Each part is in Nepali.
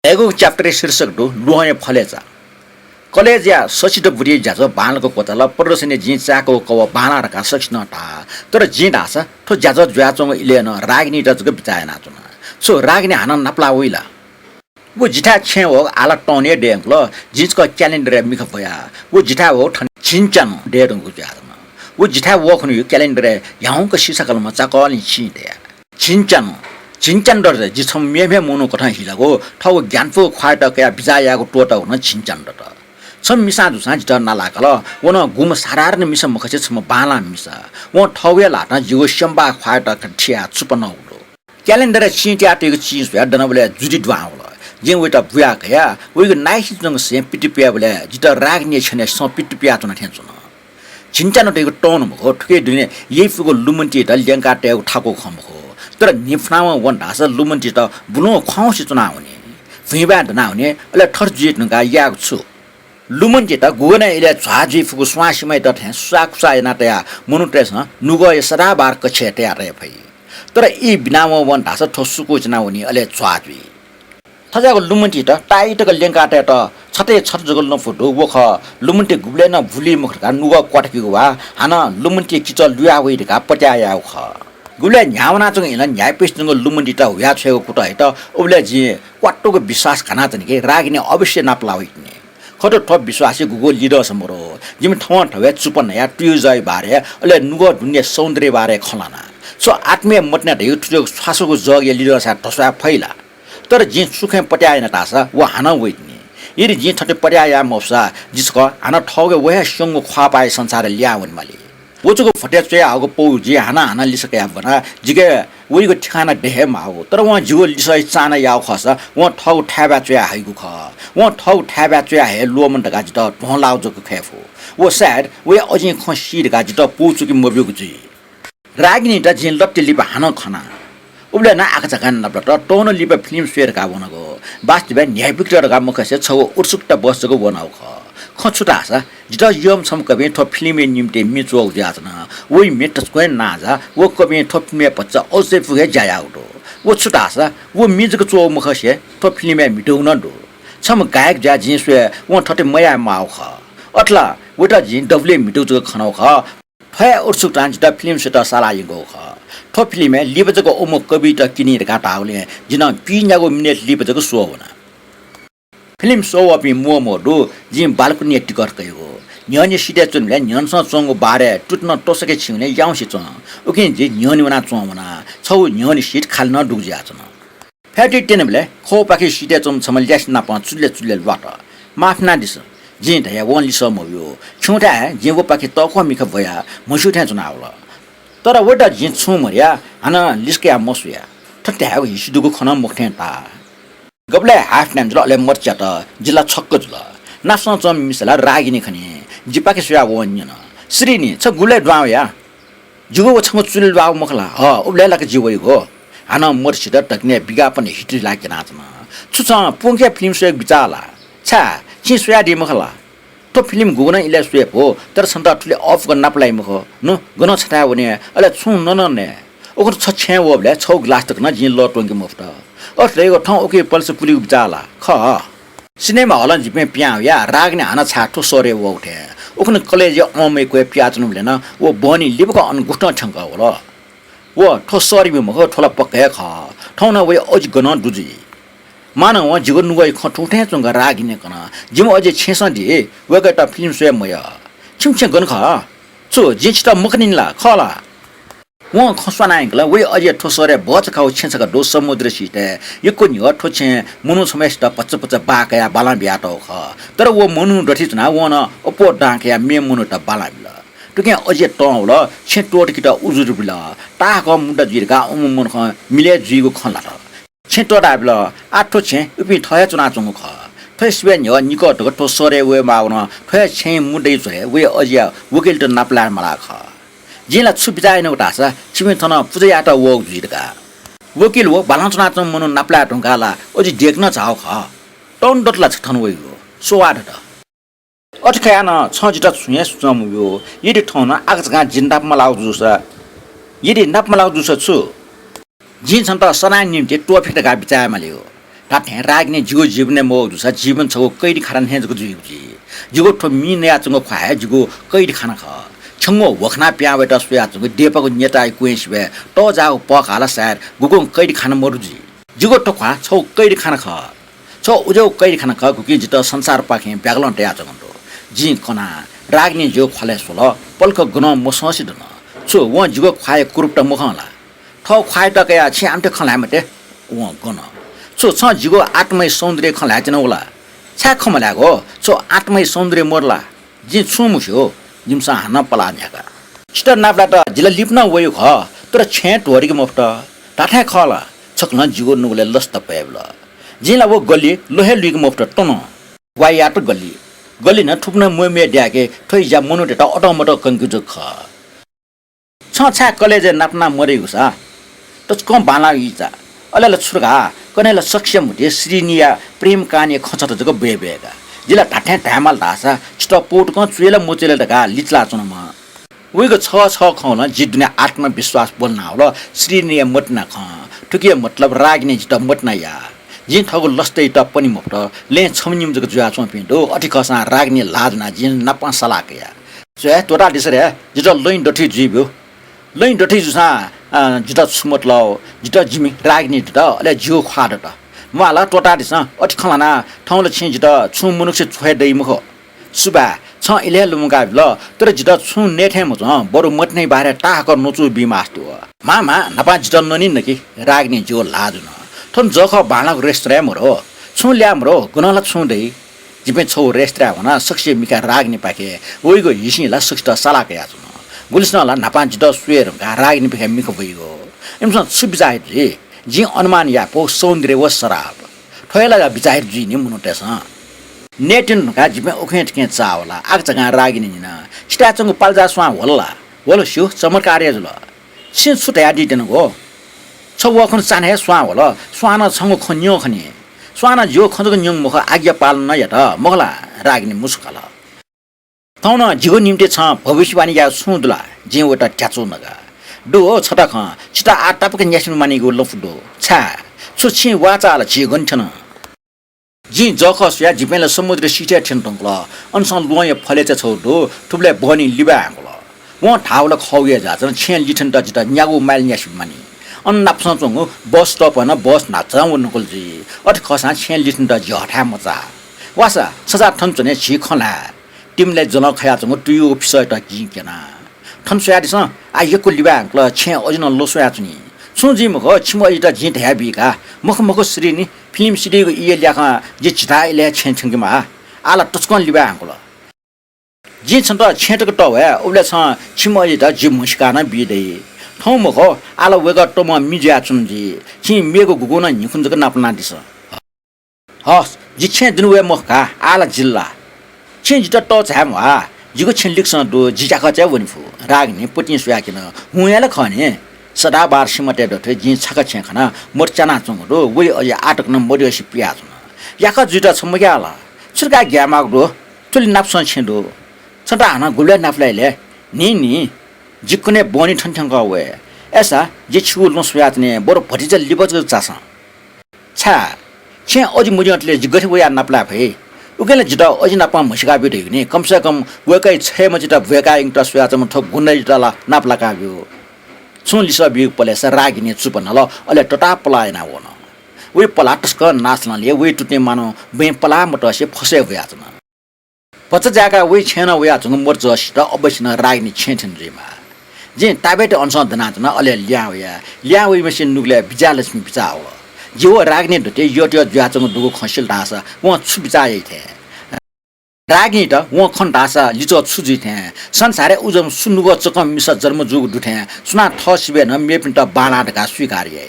एगो च्याप्टर शीर्षक दो लुहाने फलेचा कलेज या सचित बुढी जाजो बाणको कोतला प्रदर्शनी जी चाको कव बाणा रका सक्न टा तर जी ढासा ठो जाजो ज्वाचो इलेन रागनी डजको बिचाए नाचुन सो रागनी हान नपला उइला वो जिठा छे हो आला टोने डेंगलो जिसको क्यालेन्डर मिख भया वो जिठा हो ठन चिन्चन डेडंगु जादमा वो जिठा वो खनु क्यालेन्डर याहुको सिसकलमा चाकल छिटे चिन्चन डर जिसम मेमे मोनो कथा हिलागो ठौ ज्ञानफो ख्वाट क्या बिजायाको टोटा हुन चिन्चन डर छम मिसा दुसा जिट नलाकल वन गुम सारार्न मिस मखसे छम बाला मिसा व ठौया लाटा जिगो शम्बा ख्वाट ठिया चुपन उलो क्यालेन्डर चिन्ट्या टेको चिज भया दनबले जुडी द्वाउल जे वेटा बुया कया वेगो नाइस जंग से पिटिपिया बले जिट रागने छने स पिटिपिया चुन थेचुन चिन्चन टेको टोन मखो ठुके दुने येफुको लुमन्टी दल्यंका टेको ठाको खमखो तर निफ्नामा वन ढासा लुमन्टी त बुनो खाउँसी चुना हुने फुइबा दना हुने अले ठर्जित नगा याग छु लुमन्टी त गुने इले छाजी फुको स्वासीमै त थे साकुसा नाटया मनुट्रेस नुगो यसरा बार कछे तयार रे भई तर ई बिनामा वन ढासा ठोसुको चुना हुने अले छाजी थजाको लुमन्टी त टाइटको लेंकाटे त छते छत जगल न फोटो वख लुमन्टी गुब्ले न भुली मुखका नुगो क्वाटकीको वा हाना लुमन्टी किचल लुया वइका पट्याया ख गुले न्यावना चंग इला न्याय पेस्टंग लुमन्टी त हुया छेको कुटा हेत उले जी क्वाटोको विश्वास खाना तनिके रागिने अवश्य नपलाविने खटो ठप विश्वासी गुगो लिडर समरो जिम ठव ठवे चुपन या ट्युजय बारे अले नुगो दुनिया सौन्दर्य बारे खलाना सो आत्मीय मतने ढेउ ठुजो स्वासोको जग या लिडर सा ठसवा फैला तर जी सुखे पट्याएन तासा व हाना वइने यदि जी ठटे पट्याया मौसा जिसको हाना ठौगे वहे संग ख्वा पाए संसार ल्यावन माले वचुको फट्या चया आगो पौ जे हाना लिसकया बना जिगे वइको ठिकाना देहे मागो तर व जिगो लिसै चाना याउ खसा व ठौ ठ्याबा चया हाइगु ख व ठौ ठ्याबा चया हे लोमन दगा जित ढोलाउ जको खेफो व साड वे अजि खसी दगा जित पुचुकी मब्युको जी रागिनी त जिन लट्टी लिपा हाना खना उबले ना आका जगन नबट टोनो लिपा फिल्म स्वेर का वनको वास्तव न्याय पिक्चर का मुखसे छौ उत्सुकता बसको बनाउ ख खछुटा आसा जित यम छम कबे थो फिल्म निम्ते मिचो जातना वइ मेट स्क्वे नाजा वो कबे थो फिल्म पच्चा ओसे फुगे जायाउडो वो छुटा आसा वो मिजको चो मुखसे थो फिल्म मिटौ न दो छम गायक जा जिसवे वो थटे मया माउ ख अट्ला वटा जिन डब्ले मिटौ जको खनाउ ख फय उत्सुकता जित फिल्म सेट सालाइगो ख थो फिल्म लिबजको ओम कविता किनेर काटाउले जिन पिन्यागो मिनेट लिबजको सो होना फिल्म सो अपि मोमो दो जिम बालकुनी टिकट कयो न्यने सिटे चुनले न्यनस चंगो बारे टुट्न टोसके छिउने याउसी च ओके जे न्यनी वना चमना छौ न्यनी सिट खाल्न डुग्जिया छ फ्याटी टेनबले खो पाखि सिटे चम छमल ज्यास न प चुल्ले वाट माफना दिस जे धया वन लिस मयो छुटा जे वो पाखि तखो मिख भया मुसुठ्या चुनाउला तर वटा जे छु मर्या हाना लिस्क्या मसुया ठट्यागो हिसुदुको खना मुख्थे ता गबले हाफ नाम जले मर्चा त जिल्ला छक्क जुल नास्न चम मिसला रागिने खने जिपाके सुया वन्यन श्रीनी छ गुले द्वाया जुगो छम चुल बाउ मखला ह उबले लाके जिवइ हो हाना मर्छि त टक्ने विज्ञापन हिट लाके नाचमा छुछ पोंके फिल्म से बिचाला छा छि सुया दि मखला तो फिल्म गुना इले सुए हो तर सन्ता ठुले अफ गर्न नपलाइ मख न गन छटा वने अले छु ननने ओकर छ छे वबले छौ ग्लास तक न जिन ल टोंके मुफ्त अट्लेको ठाउँ ओके पल्स पुली बिचाला ख सिनेमा हल जिपे प्या या रागने हाना छाटो सरे वो उठे ओखन कलेज अमे को प्याचनु लेन वो बनी लिबको अनगुष्ट ठंग होला वो ठो सरी मख ठोला पक्के ख ठाउँ न वे अज गन दुजी मानव जिगन नुगै ख ठुठे चंग रागिने कन जिम अजे छेस दि वेगटा फिल्म स्वयं मय छिमछे गन ख चो जिचटा मखनिनला खला वो खसवानाइगला वे अजे ठोसरे बच खाउ छेसका दो समुद्र सिटे यको नि ठोछे मनु समेस्ट पच्च बाकया बाला ब्याटो ख तर वो मनु डठी जना वना अपो डाकया मे मनु त बाला बिला टुके अजे टौल छे टोट किटा उजुर बिला ताक मुडा जिरका उमुन ख मिले जिगो खला त छे टोडा बिला आठो छे उपि थया चुना चंगु ख थैसबे नि निको त ठोसरे वे माउन थय छे मुडै जय वे अजे वकिल त नापला मला ख जिला छुबिजाइन उटासा छिमे थन पुजयाट वग जिरका वकिल वो बालाचना चम मनु नापला ढंगाला ओजि देखन चाउ ख टन डटला छथन वइगो सोवाड त अटखान छ जिटा छुए सुचम यो यदि ठन आगजगा जिन्दाप मलाउ जुसा यदि नाप मलाउ जुसा छु जिन छन त सना निम्ति टोफिक तका बिचामा लियो ताथे रागने जिगो जीवने मो दुसा जीवन छगो कैडी खारन हे जगो जुजी जिगो ठो मिने चंगो खाए जिगो कैडी खाना ख छंगो वखना प्या बेटा सुया जगो देपको नेता कुएस बे तो जाओ पक हाला सर गुगो कैडी खाना मरुजी जिगो ठो खा छौ कैडी खाना ख छौ उजो कैडी खाना ख गुकी जित संसार पाखे ब्यागलन टे आजगो जी कना रागने जो खले सोलो पल्क गुन मससी दन छु व जिगो खाए कुरुपट मुखला ठौ खाए टकया छि आमटे खला मते व गन छु छ जिगो आत्मै सौन्दर्य खला जन होला छा खमलागो छु आत्मै सौन्दर्य मोरला जी छु मुस्यो जिमसा हाना पला न्याका छिटा नापला त जिला लिप्न वयो ख तर छेट वरिक मफ्ट टाठा खला छक्न जिगो नुले लस्त पेबला जिला वो गली लोहे लुइक मफ्ट टन वायाट गली न थुप्न मोमे ड्याके थoi जा मनुटे त अटमट कंकुज ख छ छा कलेज नापना मरेगु सा त कम बाला इचा अलेला छुरगा कनेला सक्षम हुटे श्रीनिया प्रेम काने खचत जको बेबेगा जिला ठाठे ढामल दासा छिटो पोट क चुएला मोचेला दगा लिचला चुनमा उइको छ खौला जिद्ने आत्मविश्वास बोल्न होला श्रीनिया मटना ख ठुकिए मतलब रागने जित मटना या जिन ठगु लस्तै त पनि मफ्ट ले छमनिम जको जुया चोपिन्दो अठि खसा रागने लाजना जिन नपा सलाकया जे तोरा दिसरे जित लैन डठी जिब्यो लैन डठी जुसा जित छुमतलो जित जिमि रागने त अले जिउ खाड त माला टोटा दिस अठि खलाना ठाउँले छि जित छु मुनुक्से छ्वे दै मुख सुबा छ इले लुमुगा ल तर जित छु नेठे मज बरु मटनै बारे टाक नचु बिमास्तो मामा नपा जित ननि नकी रागने जिउ लाजुन थन जख बाणक रेस्ट्राम हो छु ल्याम रो गुनला छु दै जिपे छौ रेस्ट्रा भना सक्से मिका रागने पाके ओइगो हिसिला सक्ष्ट सलाके याजुन गुलिसनला नपा जित सुएर रागने पाके मिको भइगो एमसन सुबिजाइ जी अनुमान या पो सौन्दर्य व शराब ठोयला बिचार जी नि मुनोटेस नेटिन का जिमे ओखेट के चावला आग जगा रागिनि न स्टाचंग पाल्जा स्वा होला वलो शु चमत्कार जुल सिन सुतया दिदेन गो छवखन चाने स्वा होला स्वाना छंग खन्यो खनि स्वाना जो खजको न्यङ मुख आज्ञा पालन यत मगला रागिनि मुस्कला तौन जिगो निम्ते छ भविष्यवाणी या सुदला जे वटा ट्याचो नगा डो छटा ख छिटा आटापके न्यासम मानिगो लफुडो छा छुछि वाचाल छि गन्ठन जी जख सुया जिपेला समुद्र सिटे ठेन्टंगल अनसन लोय फलेच छौडो ठुबले बनि लिबा आंगल व ठाउला खौये जाचन छेन लिठन त जिता न्यागो माइल न्यासम मानि अन नाप्सन चंग बस स्टप न बस नाचा उनकल जी अट खसा छेन लिठन त जठा मचा वासा सजा ठन्चने छि खला टिमले जल खया चंग टुयु अफिसर त कि केना ठन सुयादिस आयको लिबा आंगल छे अजन लोसया चुनी सुजी मख छिमो इटा जित ह्याबिका मख श्रीनी फिल्म सिडीको इए ल्याखा जे छिटाइले छेन छंगमा आला टचकन लिबा आंगल जी छन त छेटको त भए उले छ छिमो इटा जि मुस्काना बिदै ठौ मख आला वेगा टम मिज्या चुनजी छि मेको गुगुना निखुन्जको नापना दिस हस जि छे दिनवे मखका आला जिल्ला छे जित त छामवा जिगो छेन लिक्सन दो जिजाका च्या वनिफु रागने पटिन सुयाकिन हुयाला खने सदा बार सिमटे दथे जि छका छे खना मोर्चाना चंगरो वे अय आटक न मरियसी पियाज याका जुटा छमग्याला छुरका ग्यामाग दो चुलि नाप्सन छेदो छटा हना गुले नाप्लाइले नि जिकुने बनि ठनठंग वे ऐसा जे छु न सुयातने बरो भटिज लिबज चासा छा छे अजि मुजटले जिगथे वया नाप्ला भए उकेले जिता अजि नापा मसिका बिदै नि कम से कम वेकै छे मजिता वेका इंटा सुयाचम थो गुन्नै जिताला नाप्ला काब्यो सुन लिसा बिग पलेसा रागिने चुपनल अले टटा पलायना वन वे पलाटस्क नाचनले वे टुट्ने मानो बे पला मटसे फसे भयाचन पच जाका वे छेन वया जंग मर्ज सित अवश्य न रागिने छेछन रेमा जे ताबेट अनसन दनाचन अले ल्या वे मसिन नुगले बिजालक्ष्मी बिचाव जिव रागिने दते योट्यो ज्याचंग दुगो खसिल दासा व छु बिचायै थे रागिनी त व खन्टासा लिचो छुजी थे संसारे उजम सुनुगो चकम मिस जन्म जुग दुथे सुना थसिबे न मेपिन त बाणा ढका स्वीकार्य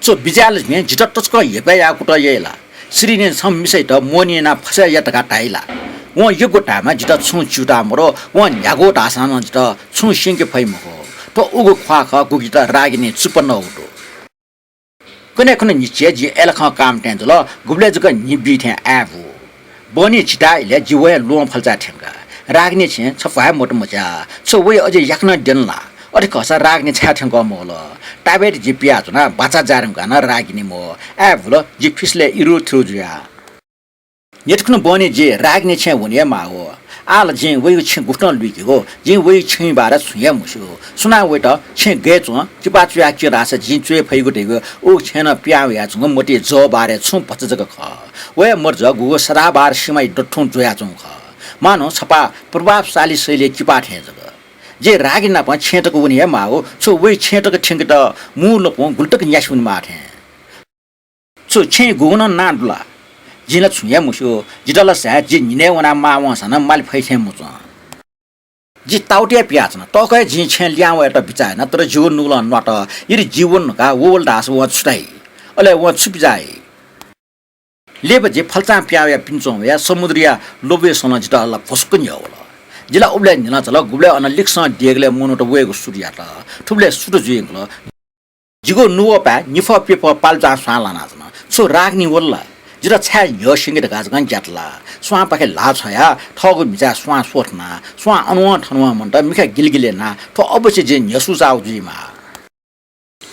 चो बिजालक्ष्मी जित टचक हेपया कुट येला श्रीने सम मिसै त मोनिना फसे यतका टाइला व यगो टामा जित छु चुटा मरो व न्यागो टासान जित छु सिंके फैमको त उगो ख्वा ख गुगी त रागिनी चुपन्न उटो कने निचे जि एलख काम टेन्जल गुबले जक निबि थे आबु बनि छिटाइले जिवे लोम फल्चा ठेंगा रागने छे छफा मोट मचा छ वे अझै याक्न देनला अरे कसा राग्ने छ्याठ्याङ मोल टाबेट जी पियाज ना बाचा जारम गाना रागिने मो ए भुल जी फिसले इरु थ्रु जुया यतकुन बने जे राग्ने छ्या हुने मा हो आल जे वइ छ गुफ्न लुइके हो जे वइ छ बारा सुया मुसु सुना वेट छ गेच चिपा चुया के रास जी चुए फैगु देगु ओ छेन प्याउ या छु मोटे ज बारे छु पच जग ख वे मर्ज गु सदा बार सिमै डठु जुया छु ख मानो छपा प्रभावशाली शैली चिपा ठे जग जे रागिना प छेटको हुने मा हो छु वइ छेटको ठिंग त मूल प गुल्टक न्यासुन मा ठे छु छे गुन नाडला जिला छुया मुसु जिडला सा जि निने वना मा वसन माल फैथे मुच जि ताउटिया प्याच न तकै जि छे ल्याउ एटा बिचाय न तर जीवन नुल नट यदि जीवन का वोल दास व छुटाई अले व छुपि जाय लेब जे फलचा प्याया पिन्छौ या समुद्रिया लोबे सन जिडला फस्कन होला जिला उब्ले निला चल गुब्ले अन लिक्स देगले मुनो त वेगु सुरिया त थुब्ले सुट जुइगल जिगो नुव पा निफ पेप पाल्चा साला नाजन सो राग्नी वल्ला जिरा छ्या यो सिंगे द गाज गन ज्याटला स्वा पाखे ला छया ठगु मिजा स्वा सोठना स्वा अनुवा ठनुवा मन्ट मिखा गिलगिले ना तो अवश्य जे न्यसु जाउ जुइमा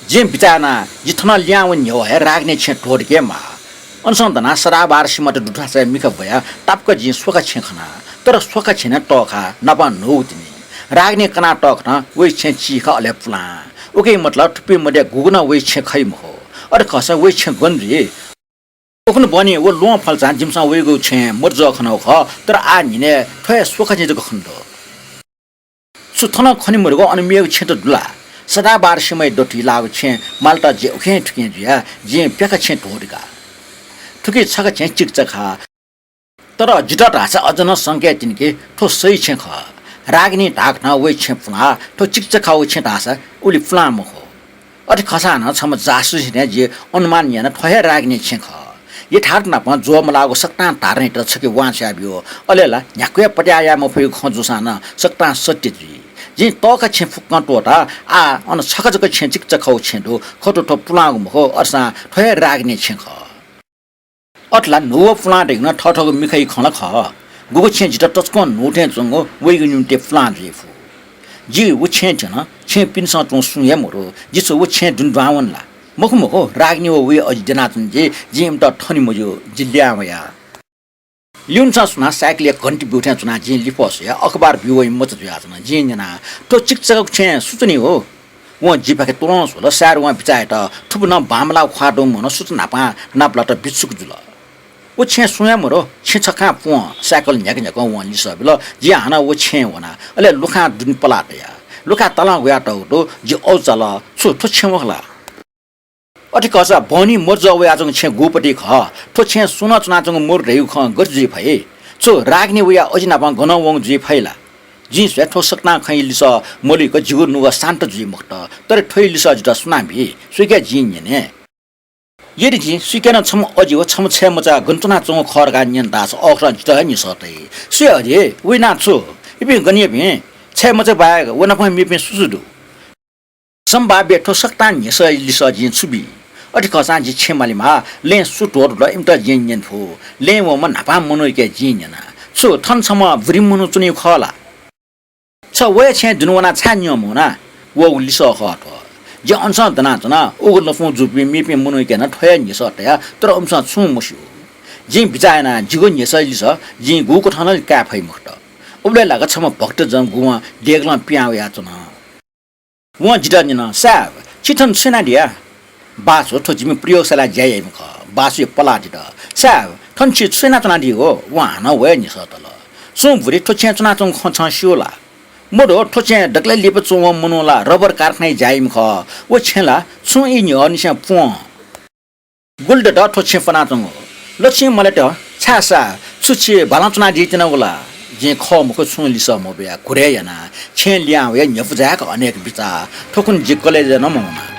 जे बिचाना जिथन ल्याउ न्यो हे राग्ने छे ढोडके मा अनसन्दना सरा बारसिमट दुठा छ मिखा भया टापक जि सोका छेखना तर सोका छेन टखा नपा नौतिनी राग्ने कना टखना वइ छे चिखा अले प्ला ओके मतलब टुपी मडे गुगना वइ छे खैम हो अरे कसा वइ छे गन्री ओखन बनी वो लो फलचा जिमसा वेगो छे मर्ज खनौ ख तर आ निने थय सोखा जे खन्द सुथन खनि मरगो अनि मेग छेट दुला सदा बार समय डोटी लाग छे माल्टा जे ओखे ठुके जिया जे प्याका छे ढोडका ठुके छका छे चिकचखा तर जिटट हास अजन संख्या तिनके ठो सही छे ख रागनी ढाक न वे छे पुना ठो चिकचखा वे छे दास उली फ्लाम हो अति खसा न छम जासु ने जे अनुमान याना ठय रागनी छे ख ये ठाट न प जो मलागो सक्ता तार्ने त छके वाचा बियो अलेला न्याक्वे पट्याया म फय खजुसान सक्ता सत्य जी जे तका छे फुक्क टोटा आ अन छकजक छे चिकचखौ छेदो खटो ठो पुलागु मखो अर्सा ठय रागनी छे ख अटला नो फ्ला देख्न ठठगो मिखै खन ख गुगु छे जित टचको नोटे जंगो वेगु निम्ते फ्ला जेफु जी उ छे छन छे पिनसा तो सुये मोरो जिसो उ छे दुनबावनला मखमखो राग्ने वे अजिदनाथन जे जिम त ठनि मजो जिल्यामया लिउनसा सुना साइकले घन्टी बिउठ्या चुना जे लिपस या अखबार बिउ मच जुया चुना जे जना तो चिकचक छे सुचनी हो व जिपाके तोरस होला सार व बिचाए त ठुप न बामला ख्वाडो मन सुचना पा नापला त बिचुक जुल उ छे सुया मरो छे छका प साइकल न्याक न्याक व लिसबिल जे हाना उ छे वना अले लुखा दुन पलाटया लुखा तला गया त जे औचला छु ठो छेमखला अति कसा बनी मर्ज वे आजङ छे गोपटी ख ठो छे सुना चुनाचङ मोर रेउ ख गजि भए छो राग्ने वे अजिना प गन वङ जि फैला जि स्वे ठो सकना खै लिस मोलिको जिगु नुग शान्त जि मुक्त तर ठोइ लिस जिता सुनाबी सुके जिन ने यदि जि सुकेन छम अजिव छम छे मचा गन्तुना चङ खरगा नियन दास अखरा जिता नि सतै सुय अजे विना छु इबि गनिए भे छे मचा बाग वना प मिपे सुसुदु सम्भाव्य ठो सकता निस लिस जि छुबी अति कसा जि छेमालिमा ले सुटोर ल इमत जिन फु ले म नापा मनोके जिन छु थन छम बुरि मनु चुनि खला छ वे छे दुनवना छान्य मुना वो लिस खट जे अंश दना जना ओ लफु जुपि मिपि मनोके न ठय निस तया तर अंश छु मुसु जि बिचायना जिगो निस लिस जि गुको ठन का फै मुक्त उबले लाग छम भक्त जन गुवा देगला प्याउ या चना व जिदा निन साब चिथन सेना दिया बासो ठोजिमी प्रयोगशाला ज्यायम ख बासु पलाटिद साब ठन्छि सेना तना दिगो वाना वे निस तल सुमभुरी ठोछ्या चना चङ खछ सियोला मोडो ठोछ्या डक्ले लिप चोङ मनुला रबर कारखाना ज्यायम ख व छेला छु इ नि अनिसा प गुल्ड द ठोछ्या पना चङ लछि मले त छासा सुछि बालाचना दितना होला जे ख मको छु लिस मबे कुरे याना छे ल्या वे न्यफु जाक अनेक बिचा ठोकुन जिकले ज नमौना